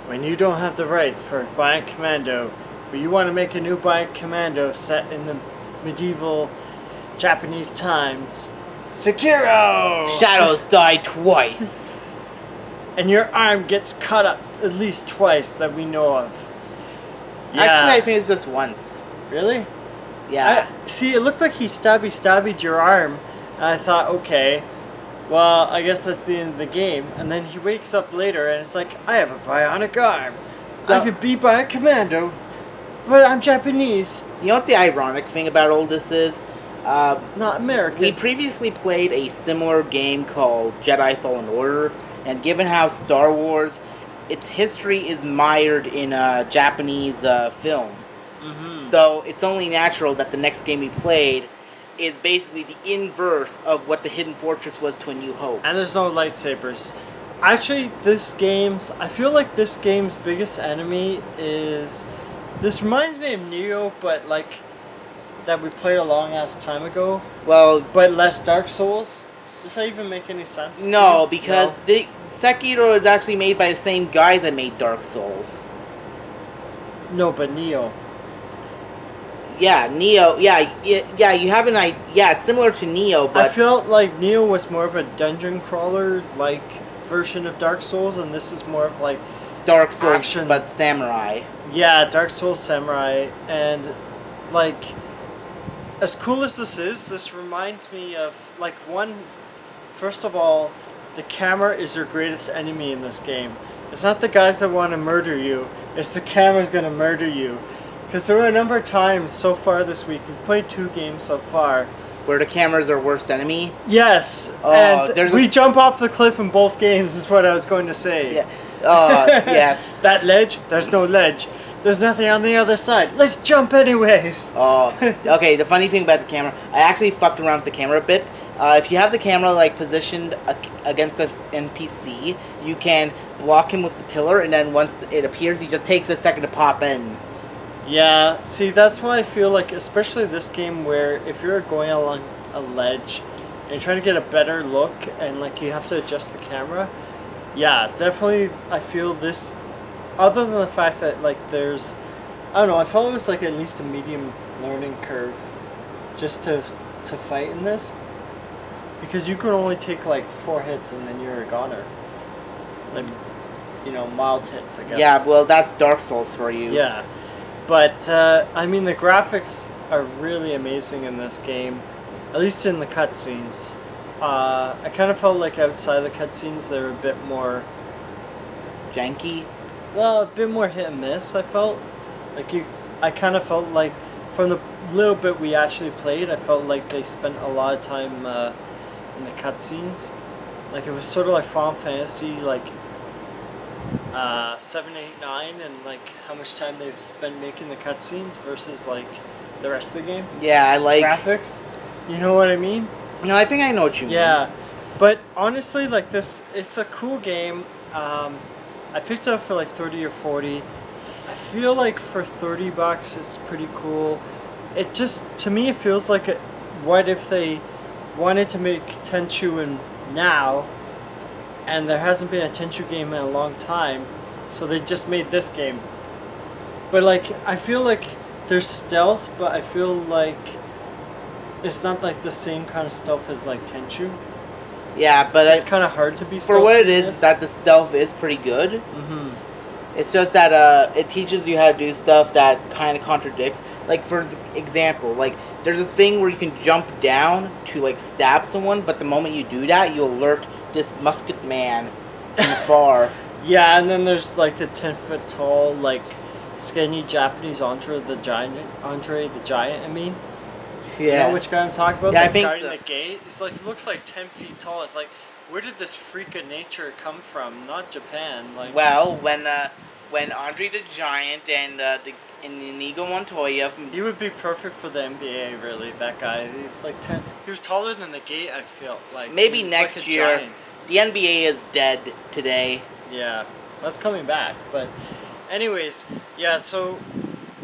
when you don't have the rights for Bionic Commando, but you want to make a new Bionic Commando set in the medieval Japanese times, Sekiro! Shadows die twice. And your arm gets cut up at least twice that we know of. Yeah. Actually, I think it's just once. Really? Yeah. See, it looked like he stabbied your arm, and I thought, okay, well, I guess that's the end of the game. And then he wakes up later, and it's like, I have a bionic arm. I could be Bionic Commando, but I'm Japanese. You know what the ironic thing about all this is? Not American. We previously played a similar game called Jedi Fallen Order, and given how Star Wars, its history is mired in Japanese film. Mm-hmm. So it's only natural that the next game we played is basically the inverse of what the Hidden Fortress was to A New Hope. And there's no lightsabers. Actually, I feel like this game's biggest enemy is... This reminds me of Neo, but like... that we played a long-ass time ago. Well... But less Dark Souls. Does that even make any sense? No, because Sekiro is actually made by the same guys that made Dark Souls. No, but Neo. Yeah, Neo. Yeah, you have an idea. Yeah, similar to Neo, but I felt like Neo was more of a dungeon crawler like version of Dark Souls, and this is more of like Dark Souls, action. but samurai. Yeah, Dark Souls samurai, and like as cool as this reminds me of like one. First of all, the camera is your greatest enemy in this game. It's not the guys that want to murder you. It's the camera's gonna murder you. Because there were a number of times so far this week, we've played 2 games so far. Where the camera's our worst enemy? Yes, and we jump off the cliff in both games is what I was going to say. Yeah. Yes. That ledge? There's no ledge. There's nothing on the other side. Let's jump anyways. Okay, the funny thing about the camera, I actually fucked around with the camera a bit. If you have the camera like positioned against this NPC, you can block him with the pillar, and then once it appears, he just takes a second to pop in. Yeah, see, that's why I feel like, especially this game, where if you're going along a ledge and you're trying to get a better look and like you have to adjust the camera, yeah, definitely I feel this, other than the fact that like there's, I don't know, I felt it was like at least a medium learning curve just to fight in this, because you can only take like 4 hits and then you're a goner. Like, you know, mild hits, I guess. Yeah, well, that's Dark Souls for you. Yeah. But, I mean, the graphics are really amazing in this game, at least in the cutscenes. I kind of felt like outside the cutscenes they were a bit more... janky? Well, a bit more hit and miss, I felt. I kind of felt like, from the little bit we actually played, I felt like they spent a lot of time in the cutscenes. Like, it was sort of like Final Fantasy, like... 7, 8, 9, and like how much time they've spent making the cutscenes versus like the rest of the game. Yeah, I like graphics. You know what I mean? No, I think I know what you mean. Yeah, but honestly, like this, it's a cool game. I picked it up for like 30 or 40. I feel like for $30, it's pretty cool. It just, to me, it feels like what if they wanted to make Tenchu in now. And there hasn't been a Tenchu game in a long time, so they just made this game. But like, I feel like there's stealth, but I feel like it's not like the same kind of stealth as like Tenchu. Yeah, but it's kind of hard to be stealthy. For what it is, that the stealth is pretty good. Mm-hmm. It's just that it teaches you how to do stuff that kind of contradicts. Like, for example, like, there's this thing where you can jump down to like stab someone, but the moment you do that, you alert this musket man from far. Yeah, and then there's like the 10-foot tall, like skinny Japanese Andre the Giant. I mean, Yeah. You know which guy I'm talking about? Yeah, the I think guy so. in the gate. He's like looks like 10 feet tall. It's like, where did this freak of nature come from? Not Japan. Like, well, when Andre the Giant and Inigo Montoya he would be perfect for the NBA. Really, that guy. He was like 10. He was taller than the gate. I feel like maybe he was next like a year. giant. The NBA is dead today. Yeah, that's coming back. But, anyways, yeah. So,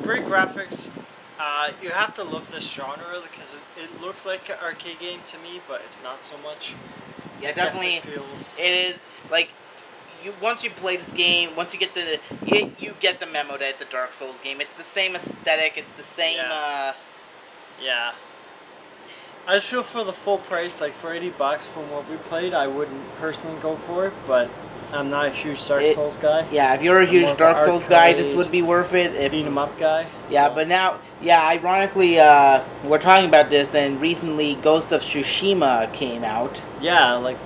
great graphics. You have to love this genre because it looks like an arcade game to me, but it's not so much. Yeah, definitely feels. It is like you once you play this game, once you get you get the memo that it's a Dark Souls game. It's the same aesthetic. It's the same. Yeah. I just feel for the full price, like for $80 from what we played, I wouldn't personally go for it, but I'm not a huge Dark Souls guy. Yeah, if you're a huge Dark Souls guy, this would be worth it. If beat 'em up guy. Yeah, so. but now, ironically, we're talking about this, and recently Ghost of Tsushima came out. Yeah, like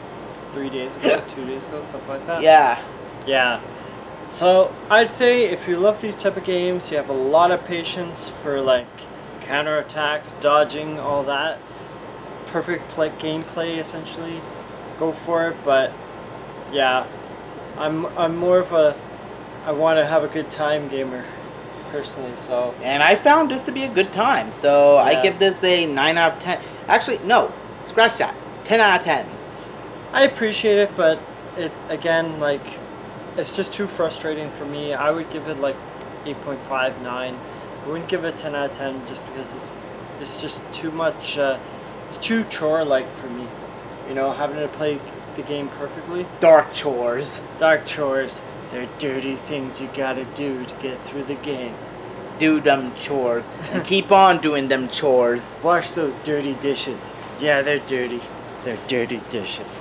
3 days ago, 2 days ago, something like that. Yeah. Yeah. So I'd say if you love these type of games, you have a lot of patience for like counterattacks, dodging, all that. Perfect gameplay essentially. Go for it, but yeah, I'm more of a I want to have a good time gamer personally. So. And I found this to be a good time, so Yeah. I give this a 9 out of 10. Actually, no, scratch that. 10 out of 10. I appreciate it, but it again like it's just too frustrating for me. I would give it like 8.5, 9. I wouldn't give it 10 out of 10 just because it's just too much. It's too chore-like for me. You know, having to play the game perfectly. Dark chores. Dark chores. They're dirty things you gotta do to get through the game. Do them chores. And keep on doing them chores. Wash those dirty dishes. Yeah, they're dirty. They're dirty dishes.